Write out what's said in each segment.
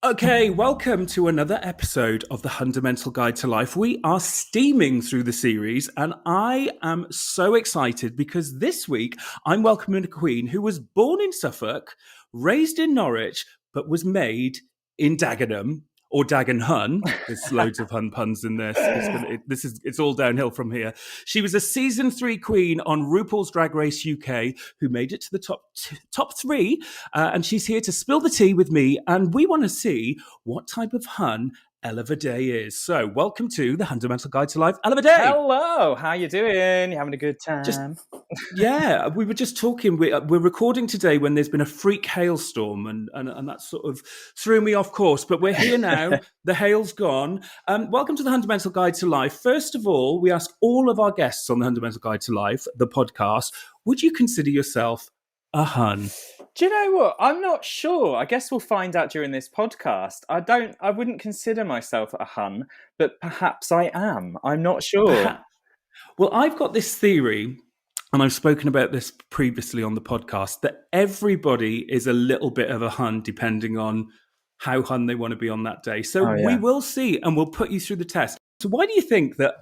Okay, welcome to another episode of the Hundamental Guide to Life. We are steaming through the series, and I am so excited because this week I'm welcoming a queen who was born in Suffolk, raised in Norwich, but was made in Dagenham or Dagenhun. There's loads of Hun puns in this. It's all downhill from here. She was a season 3 queen on RuPaul's Drag Race UK, who made it to the top 3, and she's here to spill the tea with me. And we want to see what type of Hun Ella Vaday is. So, welcome to the Hundamental Guide to Life, Ella Vaday. Hello, how you doing? You having a good time? Yeah, we were just talking. We're recording today when there's been a freak hailstorm, and that sort of threw me off course. But we're here now. The hail's gone. Welcome to the Hundamental Guide to Life. First of all, we ask all of our guests on the Hundamental Guide to Life, the podcast, would you consider yourself a Hun? Do you know what? I'm not sure. I guess we'll find out during this podcast. I wouldn't consider myself a Hun, but perhaps I am. I'm not sure. Well, I've got this theory, and I've spoken about this previously on the podcast, that everybody is a little bit of a Hun depending on how Hun they want to be on that day. So we will see, and we'll put you through the test. So why do you think that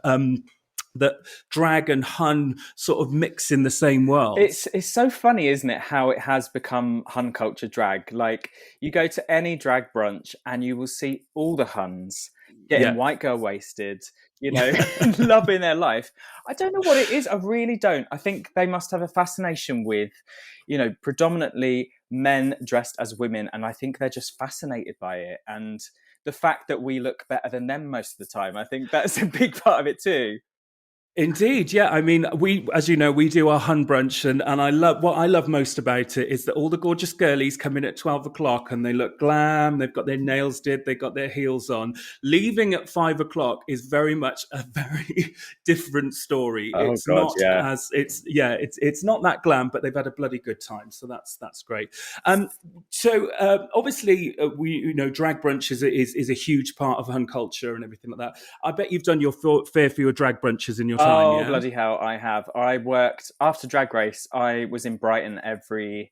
that drag and Hun sort of mix in the same world? It's so funny, isn't it, how it has become Hun culture drag. Like, you go to any drag brunch and you will see all the Huns getting white girl wasted, you know, loving their life. I don't know what it is. I really don't. I think they must have a fascination with, you know, predominantly men dressed as women. And I think they're just fascinated by it. And the fact that we look better than them most of the time, I think that's a big part of it too. Indeed, yeah. I mean, we, as you know, we do our Hun brunch, and I love what I love most about it is that all the gorgeous girlies come in at 12 o'clock and they look glam. They've got their nails did, they've got their heels on. Leaving at 5 o'clock is very much a very different story. It's not that glam, but they've had a bloody good time. So that's great. Obviously, drag brunch is a huge part of Hun culture and everything like that. I bet you've done your fair few drag brunches in your time. Oh, yeah? Bloody hell, I have. I worked, after Drag Race, I was in Brighton every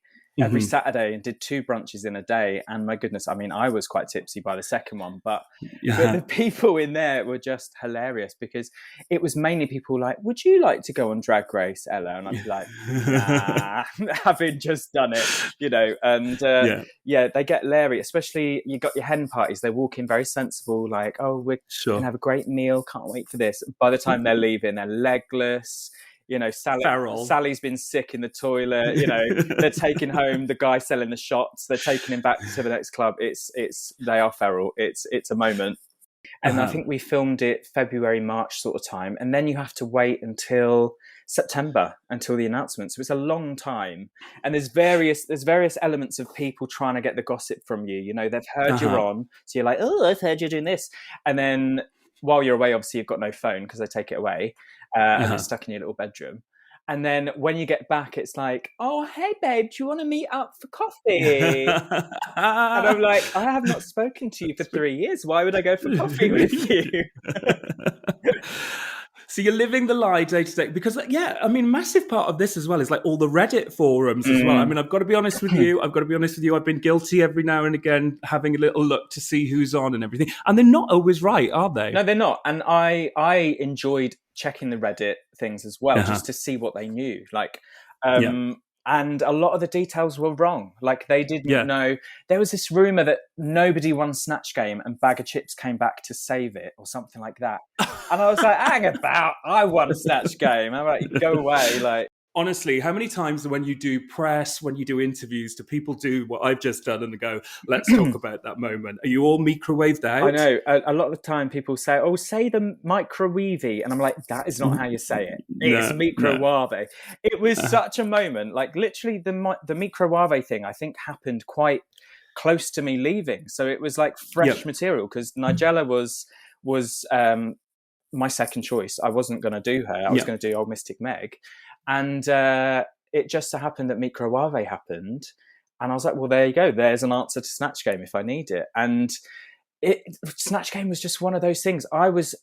Saturday and did 2 brunches in a day. And my goodness, I mean, I was quite tipsy by the second one, but the people in there were just hilarious because it was mainly people like, would you like to go on Drag Race, Ella? And I'd be like, nah, having just done it, you know. And they get hilarious, especially you got your hen parties. They walk in very sensible, like, oh, we're going to have a great meal. Can't wait for this. By the time they're leaving, they're legless. You know, Sally's been sick in the toilet. You know, they're taking home the guy selling the shots. They're taking him back to the next club. They are feral. It's a moment. And I think we filmed it February, March sort of time. And then you have to wait until September until the announcement. So it's a long time. And there's various elements of people trying to get the gossip from you. You know, they've heard you're on. So you're like, oh, I've heard you're doing this. And then while you're away, obviously you've got no phone because they take it away. And it's stuck in your little bedroom. And then when you get back, it's like, oh, hey, babe, do you want to meet up for coffee? And I'm like, I have not spoken to you for 3 years. Why would I go for coffee with you? So you're living the lie day to day because, I mean, massive part of this as well is like all the Reddit forums as well. I mean, I've got to be honest with you. I've been guilty every now and again having a little look to see who's on and everything. And they're not always right, are they? No, they're not. And I enjoyed checking the Reddit things as well, just to see what they knew. Like, and a lot of the details were wrong. Like they didn't know. There was this rumor that nobody won Snatch Game and Bag of Chips came back to save it or something like that. And I was like, hang about, I won Snatch Game. I'm like, go away. Like, honestly, how many times when you do press, when you do interviews, do people do what I've just done and go, let's talk about that moment? Are you all microwaved out? I know. A lot of the time people say, oh, say the Meecrowavay. And I'm like, that is not how you say it. It's Meecrowavay. No. It was such a moment. Like literally the Meecrowavay thing, I think happened quite close to me leaving. So it was like fresh material because Nigella was my second choice. I wasn't going to do her. I was going to do Old Mystic Meg. And it just so happened that Meecrowavay happened. And I was like, well, there you go. There's an answer to Snatch Game if I need it. And Snatch Game was just one of those things. I was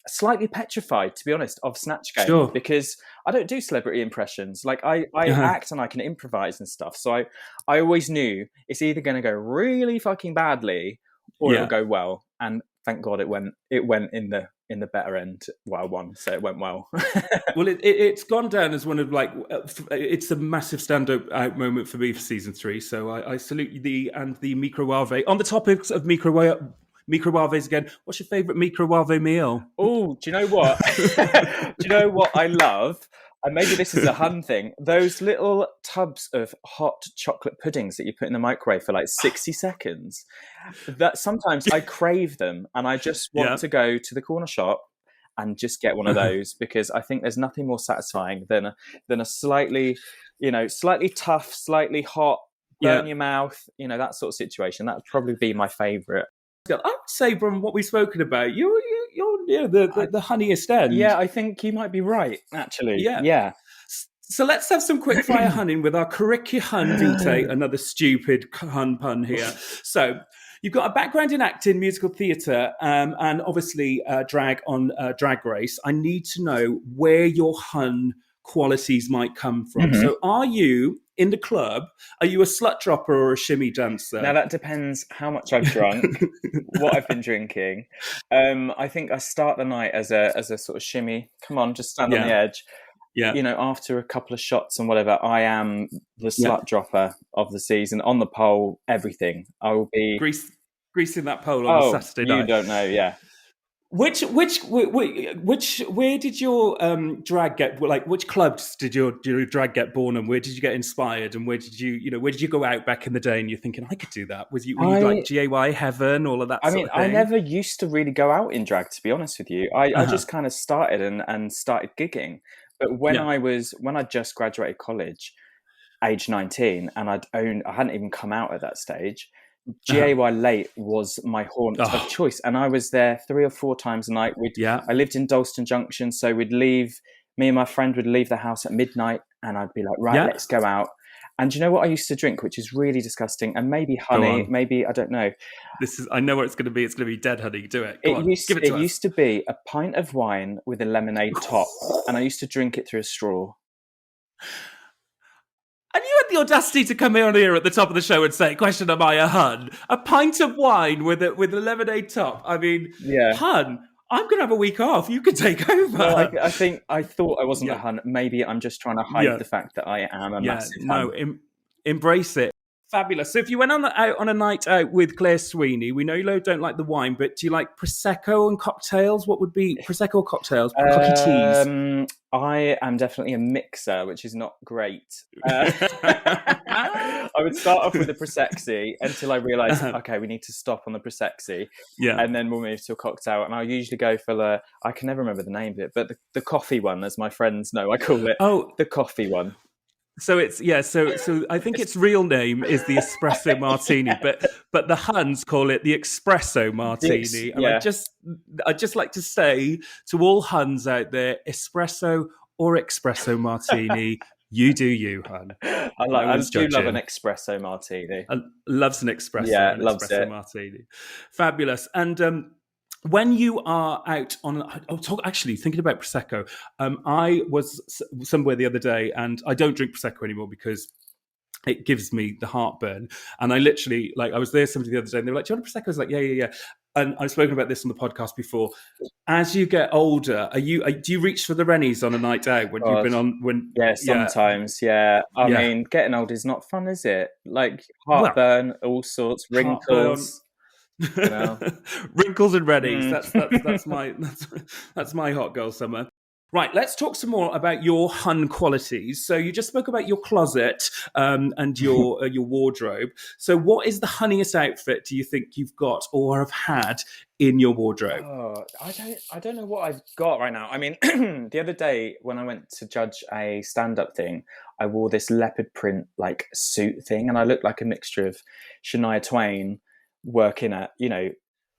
slightly petrified, to be honest, of Snatch Game because I don't do celebrity impressions. Like I act and I can improvise and stuff. So I always knew it's either going to go really fucking badly or it'll go well. And thank God it went in the better end. Well, I won, so it went well. Well, it's gone down as one of it's a massive standout moment for me for season 3. So I salute you the Meecrowavay. On the topics of Meecrowavays again, what's your favourite Meecrowavay meal? Oh, do you know what? Do you know what I love? And maybe this is a Hun thing. Those little tubs of hot chocolate puddings that you put in the microwave for like 60 seconds. That sometimes I crave them, and I just want to go to the corner shop and just get one of those, because I think there's nothing more satisfying than a slightly tough, slightly hot, burn your mouth, that sort of situation. That would probably be my favourite. I would say from what we've spoken about, you're the honeyest end. Yeah, I think you might be right, actually. Yeah. So let's have some quick fire hunning with our curricula Hun vitae, another stupid Hun pun here. So you've got a background in acting, musical theatre, and obviously drag on Drag Race. I need to know where your Hun qualities might come from. So are you, in the club, are you a slut dropper or a shimmy dancer? Now that depends how much I've drunk, what I've been drinking. I think I start the night as a sort of shimmy. Come on, just stand on the edge. Yeah. After a couple of shots and whatever, I am the slut dropper of the season. On the pole, everything. I will be greasing that pole on a Saturday night. You don't know, yeah. Where did your drag get? Like, which clubs did your drag get born, and where did you get inspired, and where did you go out back in the day? And you're thinking, I could do that. Were you like GAY Heaven, all of that? I mean, I never used to really go out in drag, to be honest with you. I just kind of started and started gigging. But when I just graduated college, age 19, and I hadn't even come out at that stage. GAY Late was my haunt of choice, and I was there 3 or 4 times a night. I lived in Dalston Junction, so me and my friend would leave the house at midnight, and I'd be like, let's go out. And do you know what I used to drink, which is really disgusting, and maybe honey, maybe, I don't know. I know what it's going to be. It's going to be dead honey. Do it. It used to be a pint of wine with a lemonade top, and I used to drink it through a straw. And you had the audacity to come on here at the top of the show and say, question, am I a Hun? A pint of wine with a lemonade top. I mean, Hun, I'm going to have a week off. You could take over. Well, I thought I wasn't a Hun. Maybe I'm just trying to hide the fact that I am a massive Hun. No, embrace it. Fabulous. So if you went out on a night out with Claire Sweeney, we know you don't like the wine, but do you like Prosecco and cocktails? What would be Prosecco or cocktails? Cocky teas? I am definitely a mixer, which is not great. I would start off with the Prosecco until I realised, okay, we need to stop on the Prosecco. Yeah. And then we'll move to a cocktail. And I'll usually go for I can never remember the name of it, but the coffee one, as my friends know, I call it the coffee one. So it's so I think its real name is the espresso martini, but the Huns call it the expresso martini. And I just like to say to all Huns out there, espresso or expresso martini, you do you, Hun. I do love an espresso martini. Loves an espresso. Yeah, loves it. Martini. Fabulous. And when you are out actually thinking about Prosecco, I was somewhere the other day, and I don't drink Prosecco anymore because it gives me the heartburn. And I literally, I was there somebody the other day, and they were like, "Do you want a Prosecco?" I was like, "Yeah." And I've spoken about this on the podcast before. As you get older, do you reach for the Rennies on a night out when you've been on? Sometimes. Yeah. I mean, getting old is not fun, is it? Like heartburn, all sorts, wrinkles. Wrinkles and Rennies. That's my hot girl summer. Right, let's talk some more about your Hun qualities. So you just spoke about your closet and your wardrobe. So what is the honeyest outfit do you think you've got or have had in your wardrobe? Oh, I don't know what I've got right now. I mean, the other day when I went to judge a stand-up thing, I wore this leopard print suit thing, and I looked like a mixture of Shania Twain working at,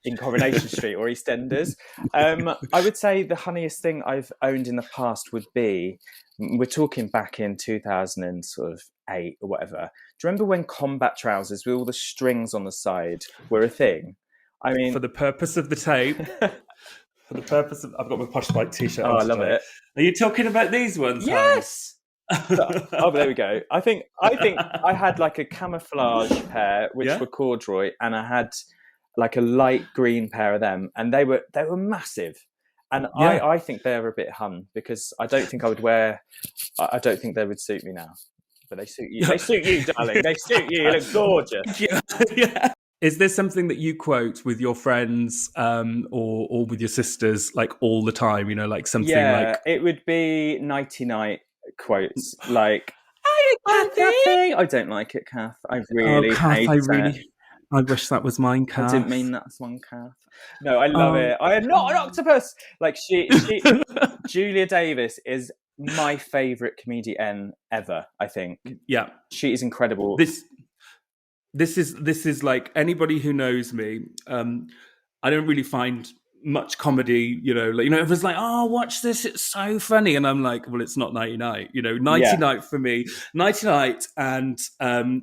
in Coronation Street or EastEnders. I would say the honeyest thing I've owned in the past would be, we're talking back in 2008 or whatever. Do you remember when combat trousers with all the strings on the side were a thing? I mean, for the purpose of the tape. For the purpose of, I've got my Posh Spike t-shirt. Oh, I love it. Are you talking about these ones? Yes. Oh, there we go. I think I had a camouflage pair which were corduroy, and I had like a light green pair of them, and they were massive. And I think they're a bit hun, because I don't think I would wear. I don't think they would suit me now, but they suit you. They suit you, darling. They suit you. You look gorgeous. Yeah. Is there something that you quote with your friends or with your sisters like all the time? You know, like something like it would be Nighty Night quotes like "Hi, Kathy." I don't like it, Kath. I really Kath, hate it. I wish that was mine, Kath. I didn't mean that's one, Kath. No, I love it. I am not an octopus. Like she Julia Davis is my favourite comedian ever, I think. Yeah. She is incredible. This is like, anybody who knows me, I don't really find much comedy, everyone's like, oh, watch this, it's so funny, and I'm like, well, it's not Nighty Night. Nighty Night for me, Nighty Night and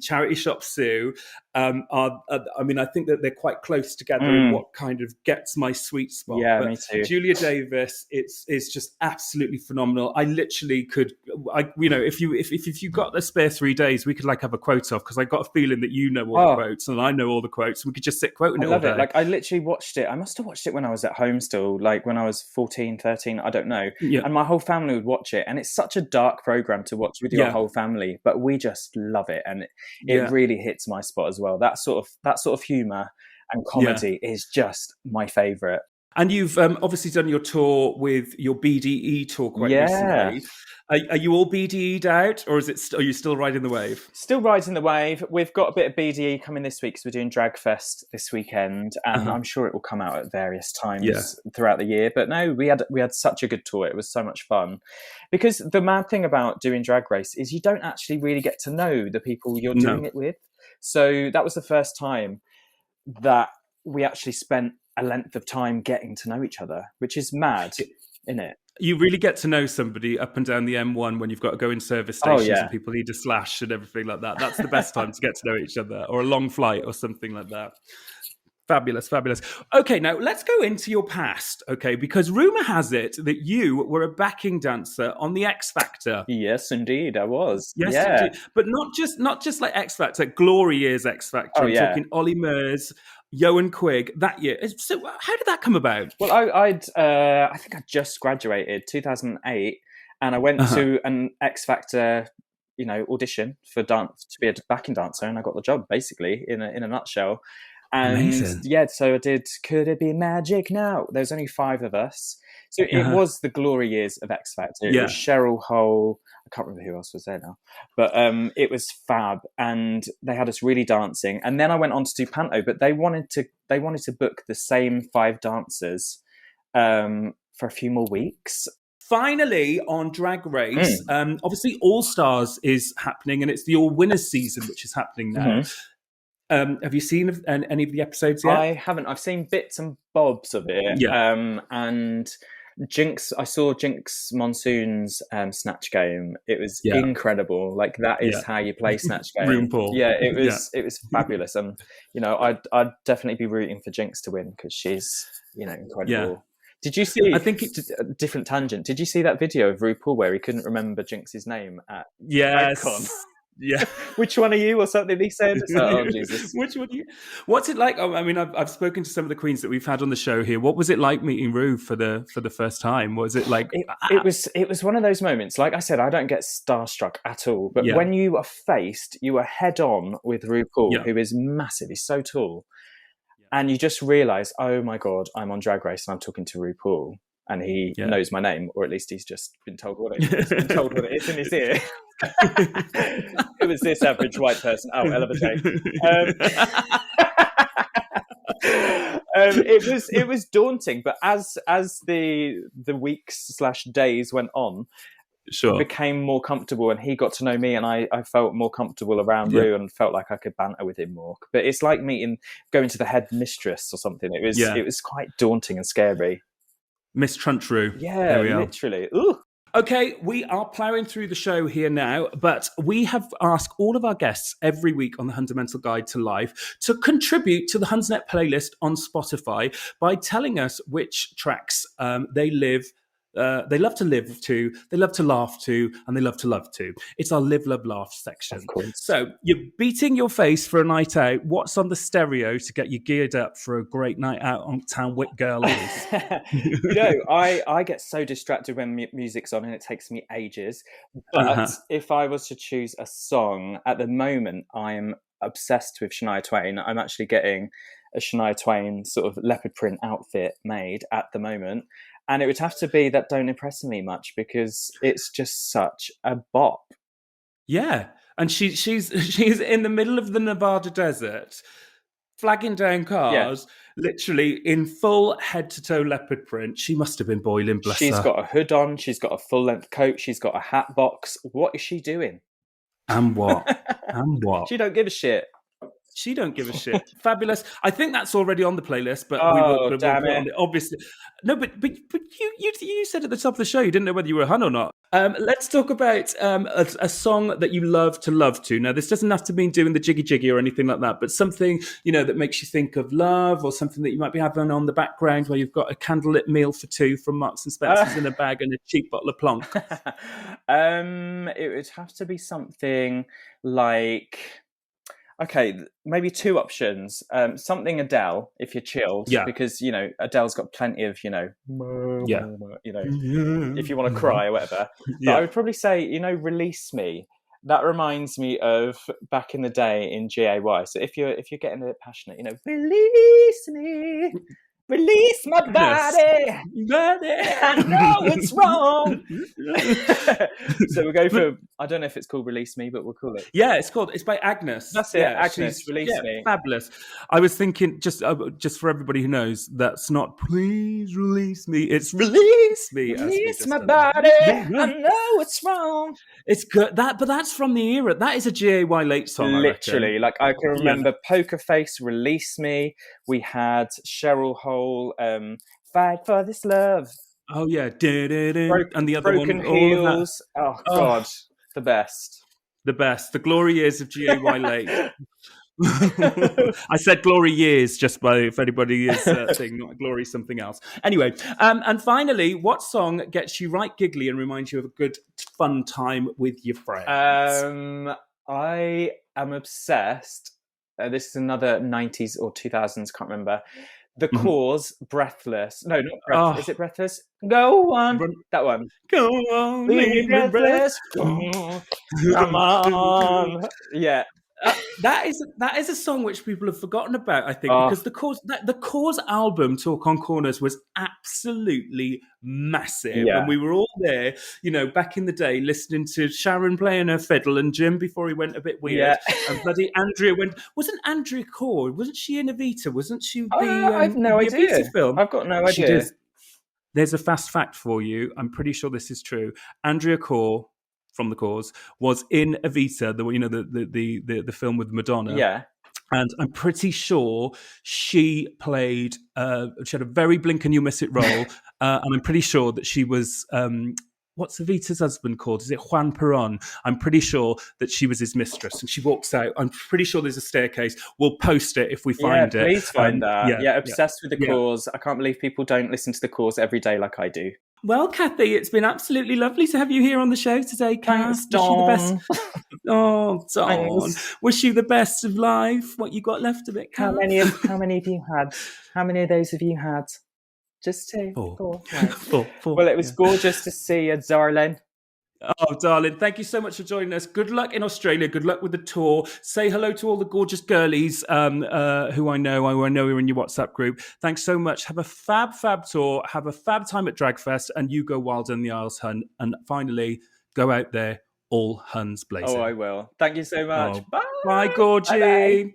Charity Shop Sue are I think that they're quite close together in what kind of gets my sweet spot. Yeah, but me too. Julia Davis, it's just absolutely phenomenal. I literally could, if you got the spare 3 days, we could like have a quote off, because I got a feeling that you know all the quotes and I know all the quotes. We could just sit quoting it all day. Like, I literally watched it. I must have watched it when I was at home still, like when I was 14, 13, I don't know. Yeah. And my whole family would watch it, and it's such a dark program to watch with your whole family, but we just love it, and it really hits my spot as well. That sort of humor and comedy is just my favorite. And you've obviously done your tour with your BDE tour quite recently. Are you all BDE'd out, or are you still riding the wave? Still riding the wave. We've got a bit of BDE coming this week, because we're doing Drag Fest this weekend, and I'm sure it will come out at various times throughout the year. But no, we had such a good tour. It was so much fun, because the mad thing about doing Drag Race is you don't actually really get to know the people you're doing it with. So that was the first time that we actually spent a length of time getting to know each other, which is mad, isn't it? You really get to know somebody up and down the M1 when you've got to go in service stations and people need a slash and everything like that. That's the best time to get to know each other, or a long flight or something like that. Fabulous, fabulous. Okay, now let's go into your past, okay? Because rumour has it that you were a backing dancer on the X Factor. Yes, indeed, I was. Yes, indeed. But not just like X Factor, Glory Years X Factor. I'm talking Ollie Murs, Johan Quigg that year. So how did that come about? Well, I think I just graduated 2008, and I went to an X Factor, audition for dance to be a backing dancer, and I got the job basically in a nutshell. And amazing. So I did Could It Be Magic Now? There's only 5 of us. So it was the glory years of X Factor. It was Cheryl Hole. I can't remember who else was there now. But it was fab. And they had us really dancing. And then I went on to do Panto, but they wanted to book the same 5 dancers for a few more weeks. Finally, on Drag Race, obviously All Stars is happening, and it's the All Winners season, which is happening now. Have you seen any of the episodes yet? I haven't. I've seen bits and bobs of it. And Jinx, I saw Jinx Monsoon's Snatch Game. It was incredible. Like, that is how you play Snatch Game. RuPaul. Yeah, it was fabulous. And I'd definitely be rooting for Jinx to win, because she's incredible. Yeah. Did you see? I think it's a different tangent. Did you see that video of RuPaul where he couldn't remember Jinx's name at Icon? Yeah. Which one are you, or something he said? Oh, Jesus. Which one are you? What's it like? I mean, I've spoken to some of the queens that we've had on the show here. What was it like meeting Ru for the first time? Was it like it was one of those moments. Like I said, I don't get starstruck at all. But when you are head on with RuPaul, who is massive, he's so tall. And you just realise, oh my God, I'm on Drag Race and I'm talking to RuPaul. And he knows my name, or at least he's just been told what it is. Been told what it is in his ear. Who is this average white person? Oh, Ella Vaday. It was daunting, but as the weeks/days went on, I became more comfortable, and he got to know me, and I felt more comfortable around Ru, and felt like I could banter with him more. But it's like going to the head mistress or something. It was quite daunting and scary. Miss Trunchru. Yeah, literally. Ooh. Okay, we are ploughing through the show here now, but we have asked all of our guests every week on the Hundamental Guide to Life to contribute to the Hundsnet playlist on Spotify by telling us which tracks they live they love to live to, they love to laugh to, and they love to love to. It's our live, love, laugh section. Of course. So you're beating your face for a night out. What's on the stereo to get you geared up for a great night out on town with girlies? I get so distracted when music's on and it takes me ages. But if I was to choose a song, at the moment, I'm obsessed with Shania Twain. I'm actually getting a Shania Twain sort of leopard print outfit made at the moment. And it would have to be that Don't Impress Me Much, because it's just such a bop. Yeah. And she's in the middle of the Nevada desert, flagging down cars, literally in full head-to-toe leopard print. She must have been boiling, bless her. She's got a hood on. She's got a full-length coat. She's got a hat box. What is she doing? And what? And what? She don't give a shit. She don't give a shit. Fabulous. I think that's already on the playlist, but we'll damn it. on it, obviously. No, but you said at the top of the show you didn't know whether you were a hun or not. Let's talk about a song that you love to. Now, this doesn't have to mean doing the jiggy jiggy or anything like that, but something, that makes you think of love, or something that you might be having on the background where you've got a candlelit meal for two from Marks and Spencer's in a bag and a cheap bottle of Plonk. It would have to be something like... Okay, maybe two options. Something Adele, if you're chilled, because Adele's got plenty of if you want to cry or whatever. But I would probably say, Release Me. That reminds me of back in the day in GAY. So if you're getting a bit passionate, release me. Release my body. I know it's wrong. So we'll go for, I don't know if it's called Release Me, but we'll call it. Yeah, it's by Agnes. That's it, Agnes, Release Me. Fabulous. I was thinking, just for everybody who knows, that's not Please Release Me, it's Release Me. Release my body. I know it's wrong. It's good. But that's from the era. That is a GAY late song. Literally. Like I can remember Poker Face, Release Me. We had Cheryl Hole, Fight for This Love. Oh yeah. And the other Broken one, Heels. Oh God, the best. The glory years of GAY late. I said glory years just if anybody is saying not glory something else. Anyway, and finally, what song gets you right giggly and reminds you of a good fun time with your friends? I am obsessed. This is another 90s or 2000s, can't remember. The Cause, Breathless. No, not Breathless. Is it Breathless? Go on. That one. Go on. Leave me breathless. Come on. Yeah. That is a song which people have forgotten about, I think, because the Cause album, Talk on Corners, was absolutely massive, and we were all there, back in the day, listening to Sharon playing her fiddle and Jim before he went a bit weird, and bloody Andrea wasn't Andrea Corr? Wasn't she in Evita? Wasn't she? I've no idea. Evita film? I've got no idea. There's a fast fact for you. I'm pretty sure this is true. Andrea Corr from The Cause was in Evita, the film with Madonna. Yeah. And I'm pretty sure she played, she had a very blink and you miss it role. And I'm pretty sure that she was, what's Evita's husband called? Is it Juan Perón? I'm pretty sure that she was his mistress. And she walks out. I'm pretty sure there's a staircase. We'll post it if we find it. Please find that. Obsessed with The Cause. I can't believe people don't listen to The Cause every day like I do. Well, Kathy, it's been absolutely lovely to have you here on the show today, Kath. Thanks, Dawn. Oh, Dawn. Wish you the best of life. What you got left of it, Kath? How many of you had? How many of those have you had? Just two? Four. Right. Four. Well, it was gorgeous to see you, darling. Oh, darling, thank you so much for joining us. Good luck in Australia. Good luck with the tour. Say hello to all the gorgeous girlies who I know are in your WhatsApp group. Thanks so much. Have a fab tour. Have a fab time at Dragfest, and you go wild in the Isles, hun. And finally, go out there, all huns blazing. Oh, I will. Thank you so much. Bye. Bye, Gorgie. Bye-bye.